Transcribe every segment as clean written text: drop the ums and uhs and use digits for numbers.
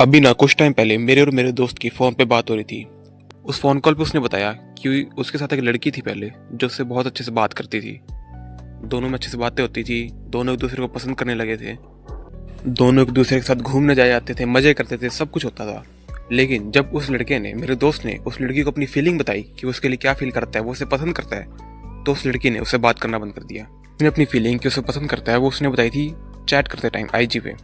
अभी ना कुछ टाइम पहले मेरे और मेरे दोस्त की फ़ोन पे बात हो रही थी। उस फ़ोन कॉल पे उसने बताया कि उसके साथ एक लड़की थी पहले, जो उससे बहुत अच्छे से बात करती थी। दोनों में अच्छे से बातें होती थी, दोनों एक-दूसरे को पसंद करने लगे थे। दोनों एक-दूसरे के साथ घूमने जाया जाते थे, मज़े करते थे, सब कुछ होता था। लेकिन जब उस लड़के ने, मेरे दोस्त ने उस लड़की को अपनी फीलिंग बताई कि वो उसके लिए क्या फ़ील करता है, वो उसे पसंद करता है, तो उस लड़की ने उससे बात करना बंद कर दिया। उसने अपनी फीलिंग कि उसे पसंद करता है, वो उसने बताई थी चैट करते टाइम आईजी पे।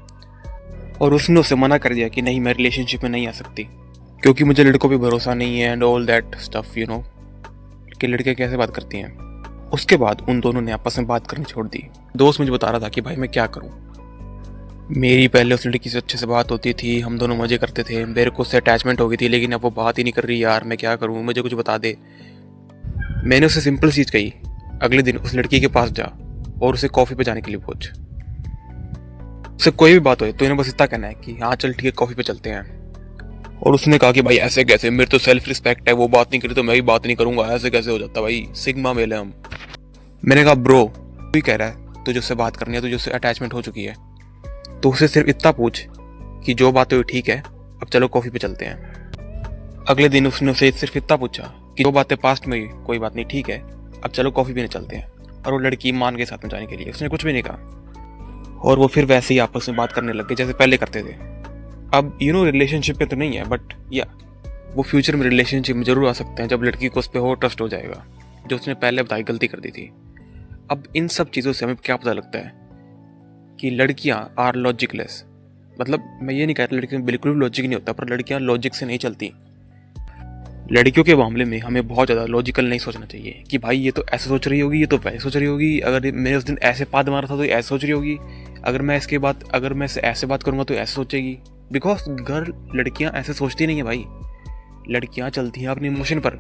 और उसने उसे मना कर दिया कि नहीं, मैं रिलेशनशिप में नहीं आ सकती, क्योंकि मुझे लड़कों पे भरोसा नहीं है एंड ऑल दैट स्टफ कि लड़के कैसे बात करती हैं। उसके बाद उन दोनों ने आपस में बात करनी छोड़ दी। दोस्त मुझे बता रहा था कि भाई मैं क्या करूं। मेरी पहले उस लड़की से अच्छे से बात होती थी, हम दोनों मजे करते थे, मेरे को उससे अटैचमेंट हो गई थी, लेकिन अब वो बात ही नहीं कर रही। यार मैं क्या करूं, मुझे कुछ बता दे। मैंने उसे सिंपल चीज़ कही, अगले दिन उस लड़की के पास जा और उसे कॉफ़ी पे जाने के लिए पूछ। उससे कोई भी बात हो तो इन्हें बस इतना कहना है कि हाँ चल ठीक है, कॉफ़ी पे चलते हैं। और उसने कहा कि भाई ऐसे कैसे, मेरे तो सेल्फ रिस्पेक्ट है, वो बात नहीं करी तो मैं भी बात नहीं करूंगा, ऐसे कैसे हो जाता भाई, सिग्मा मेल है हम। मैंने कहा ब्रो, तू ही कह रहा है तुझे उससे बात करनी है, तुझे उससे अटैचमेंट हो चुकी है, तो उसे सिर्फ इतना पूछ कि जो बातें हुई ठीक है, अब चलो कॉफ़ी पे चलते हैं। अगले दिन उसने उसे सिर्फ इतना पूछा कि जो बातें पास्ट में हुई कोई बात नहीं ठीक है, अब चलो कॉफ़ी पीने चलते हैं। और वो लड़की मान के साथ में जाने के लिए, उसने कुछ भी नहीं कहा। और वो फिर वैसे ही आपस में बात करने लग गए जैसे पहले करते थे। अब रिलेशनशिप पे तो नहीं है, बट या वो फ्यूचर में रिलेशनशिप में जरूर आ सकते हैं जब लड़की को उस पर हो ट्रस्ट हो जाएगा, जो उसने पहले बताई गलती कर दी थी। अब इन सब चीज़ों से हमें क्या पता लगता है कि लड़कियां आर लॉजिकलेस। मतलब मैं ये नहीं कह रहा लड़कियों में बिल्कुल भी लॉजिक नहीं होता, पर लड़कियां लॉजिक से नहीं चलती। लड़कियों के मामले में हमें बहुत ज़्यादा लॉजिकल नहीं सोचना चाहिए कि भाई ये तो ऐसे सोच रही होगी, ये तो वैसे सोच रही होगी, अगर मैंने उस दिन ऐसे पाद मारा था तो ये ऐसे सोच रही होगी, अगर मैं इससे ऐसे बात करूंगा तो ऐसे सोचेगी। बिकॉज गर्ल, लड़कियां ऐसे सोचती नहीं है भाई। लड़कियां चलती हैं अपने इमोशन पर।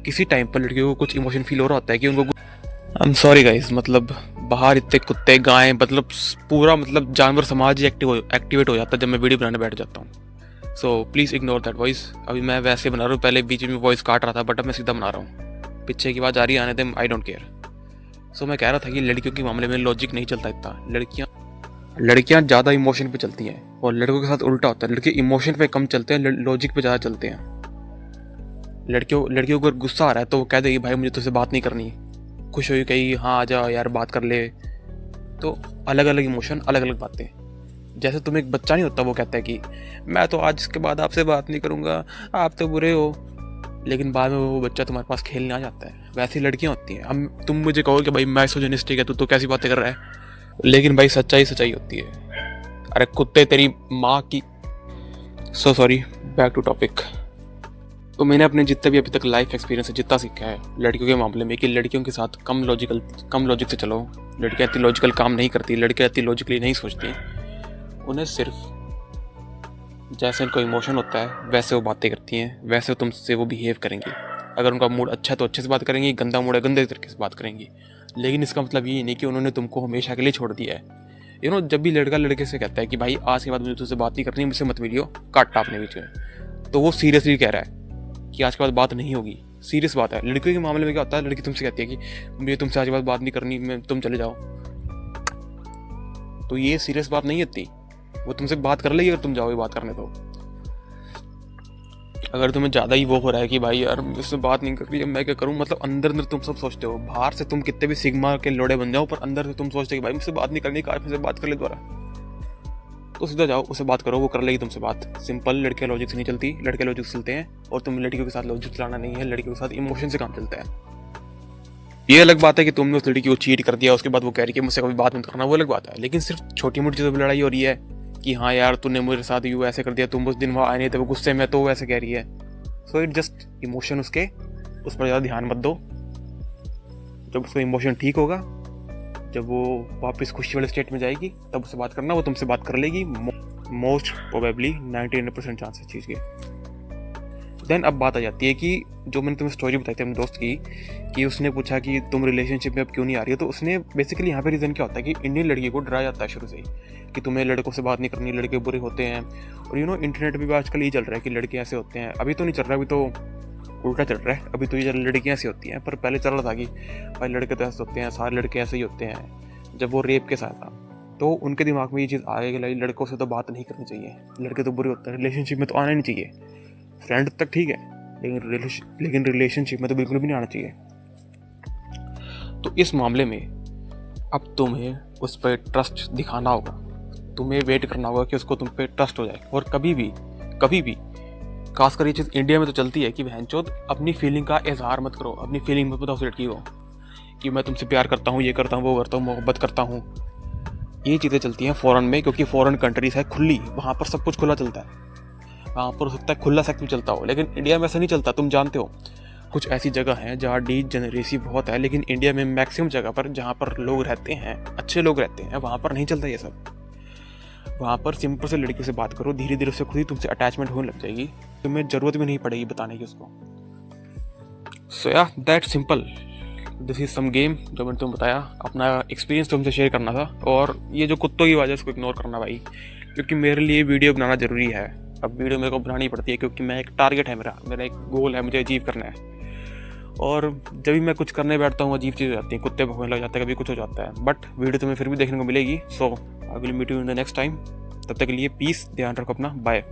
किसी टाइम पर लड़कियों को कुछ इमोशन फील हो रहा होता है कि उनको, आई एम सॉरी गाइस, मतलब बाहर इतने कुत्ते गायें, मतलब पूरा मतलब जानवर समाज ही एक्टिवेट हो जाता है जब मैं वीडियो बनाने बैठ जाता हूँ। So please ignore that voice. अभी मैं वैसे बना रहा हूँ, पहले बीच में वॉइस काट रहा था, बट अब मैं सीधा बना रहा हूँ। पीछे की आवाज़ आ रही है, आने दे, आई डोंट केयर। सो मैं कह रहा था कि लड़कियों के मामले में लॉजिक नहीं चलता इतना। लड़कियां ज़्यादा इमोशन पे चलती हैं और लड़कों के साथ उल्टा होता है, लड़के इमोशन पे कम चलते हैं, लॉजिक पे ज़्यादा चलते हैं। लड़कियों को अगर गुस्सा आ रहा है तो वो कह देगी भाई मुझे तुझसे बात नहीं करनी। खुश हुई कही हाँ आ जा यार बात कर ले। तो अलग अलग इमोशन, अलग अलग बातें। जैसे तुम एक बच्चा नहीं होता, वो कहता है कि मैं तो आज इसके बाद आपसे बात नहीं करूंगा, आप तो बुरे हो, लेकिन बाद में वो बच्चा तुम्हारे पास खेलने आ जाता है। वैसी लड़कियां होती हैं। हम तुम मुझे कहो कि भाई माइसोजिनिस्टिक है तू, तो कैसी बातें कर रहा है, लेकिन भाई सच्चाई सच्चाई होती है। अरे कुत्ते तेरी माँ की। So sorry, back to topic. तो मैंने अपने जितने भी अभी तक लाइफ एक्सपीरियंस है जितना सीखा है लड़कियों के मामले में, कि लड़कियों के साथ कम लॉजिक से चलो। लड़कियां इतनी लॉजिकल काम नहीं करती, लड़कियां इतनी लॉजिकली नहीं सोचती। उन्हें सिर्फ जैसे उनका इमोशन होता है वैसे वो बातें करती हैं, वैसे तुमसे वो बिहेव करेंगी। अगर उनका मूड अच्छा है तो अच्छे से बात करेंगी, गंदा मूड है गंदे तरीके से बात करेंगी। लेकिन इसका मतलब ये नहीं कि उन्होंने तुमको हमेशा के लिए छोड़ दिया है। जब भी लड़का लड़के से कहता है कि भाई आज के बाद मुझे तुझसे बात नहीं करनी, मुझसे मत मिलियो, काट आपने बीच में, तो वो सीरियसली कह रहा है कि आज के बाद बात नहीं होगी। सीरियस बात है। लड़कियों के मामले में क्या होता है, लड़की तुमसे कहती है कि मुझे तुमसे आज के बाद बात नहीं करनी, मैं तुम चले जाओ, तो ये सीरियस बात नहीं होती। वो तुमसे बात कर लेगी अगर तुम जाओगे बात करने। तो अगर तुम्हें ज़्यादा ही वो हो रहा है कि भाई यार मुझसे बात नहीं कर रही है, मैं क्या करूं, मतलब अंदर अंदर तुम सब सोचते हो, बाहर से तुम कितने भी सिग्मा के लोड़े बन जाओ, पर अंदर से तुम सोचते हो कि भाई मुझसे बात नहीं करनी, काश मुझसे बात कर ले दोबारा, तो सीधा जाओ उससे बात करो, वो कर लेगी तुमसे बात। सिंपल। लड़के लॉजिक से नहीं चलती, लड़के लॉजिक से चलते हैं। और तुम लड़कियों के साथ लॉजिक चलाना नहीं है, लड़कियों के साथ इमोशन से काम चलता है। ये अलग बात है कि तुमने उस लड़की को चीट कर दिया, उसके बाद वो कह रही है मुझसे कभी बात मत करना, वो अलग बात है। लेकिन सिर्फ छोटी मोटी चीज़ों पर लड़ाई हो रही है कि हाँ यार तूने मेरे साथ यूँ ऐसे कर दिया, तुम उस दिन वहाँ आए नहीं थे, वो गुस्से में, तो वो ऐसे कह रही है। सो इट जस्ट इमोशन, उस पर ज़्यादा ध्यान मत दो। जब उसका इमोशन ठीक होगा, जब वो वापस खुशी वाले स्टेट में जाएगी, तब उससे बात करना, वो तुमसे बात कर लेगी। मोस्ट प्रोबेबली 99% चांस है चीज़ के। देन अब बात आ जाती है कि जो मैंने तुम्हें स्टोरी बताई थी अपने दोस्त की, कि उसने पूछा कि तुम रिलेशनशिप में अब क्यों नहीं आ रही हो, तो उसने बेसिकली यहाँ पे रीज़न क्या होता है कि इंडियन लड़की को डराया जाता है शुरू से ही कि तुम्हें लड़कों से बात नहीं करनी, लड़के बुरे होते हैं। और इंटरनेट पे भी आजकल ये चल रहा है कि लड़के ऐसे होते हैं। अभी तो नहीं चल रहा, अभी तो उल्टा चल रहा है। अभी तो ये लड़कियाँ ऐसी होती हैं, पर पहले चल रहा था कि भाई लड़के तो ऐसे होते हैं, सारे लड़के ऐसे ही होते हैं। जब वो रेप के साथ था, तो उनके दिमाग में ये चीज़ आ गई कि लड़कों से तो बात नहीं करनी चाहिए, लड़के तो बुरे होते हैं, रिलेशनशिप में तो आना नहीं चाहिए। फ्रेंड तक ठीक है, लेकिन रिलेशनशिप में तो बिल्कुल भी नहीं आना चाहिए। तो इस मामले में अब तुम्हें उस पर ट्रस्ट दिखाना होगा, तुम्हें वेट करना होगा कि उसको तुम पे ट्रस्ट हो जाए। और कभी भी खासकर ये चीज़ इंडिया में तो चलती है कि बहनचोद अपनी फीलिंग का इजहार मत करो, अपनी फीलिंग मत बताओ उस लड़की को कि मैं तुमसे प्यार करता हूँ, ये करता हूँ, वो करता हूँ, मोहब्बत करता हूँ। ये चीज़ें चलती हैं फ़ॉरेन में, क्योंकि फ़ॉरेन कंट्रीज़ है खुली, वहाँ पर सब कुछ खुला चलता है, वहाँ पर हो सकता है खुला सेक्स भी चलता हो, लेकिन इंडिया में ऐसा नहीं चलता। तुम जानते हो कुछ ऐसी जगह हैं जहाँ डीजेनरेसी बहुत है, लेकिन इंडिया में मैक्सिमम जगह पर जहाँ पर लोग रहते हैं, अच्छे लोग रहते हैं, वहाँ पर नहीं चलता ये सब। वहाँ पर सिंपल से लड़की से बात करो, धीरे धीरे उससे खुद ही तुमसे अटैचमेंट होने लग जाएगी, तुम्हें ज़रूरत भी नहीं पड़ेगी बताने की उसको। सो या that simple, this is some game जो मैंने तुम्हें बताया, अपना एक्सपीरियंस तुमसे शेयर करना था। और ये जो कुत्तों की वजह उसको इग्नोर करना भाई, क्योंकि मेरे लिए वीडियो बनाना ज़रूरी है। अब वीडियो मेरे को बनानी पड़ती है क्योंकि मैं एक टारगेट है, मेरा एक गोल है, मुझे अचीव करना है। और जब भी मैं कुछ करने बैठता हूँ अजीब चीज़ हो जाती है, कुत्ते भौंकने लग जाते हैं, कभी कुछ हो जाता है, बट वीडियो तुम्हें फिर भी देखने को मिलेगी। So I will meet you in the next time. तब तक के लिए पीस, ध्यान रखो अपना, बाय।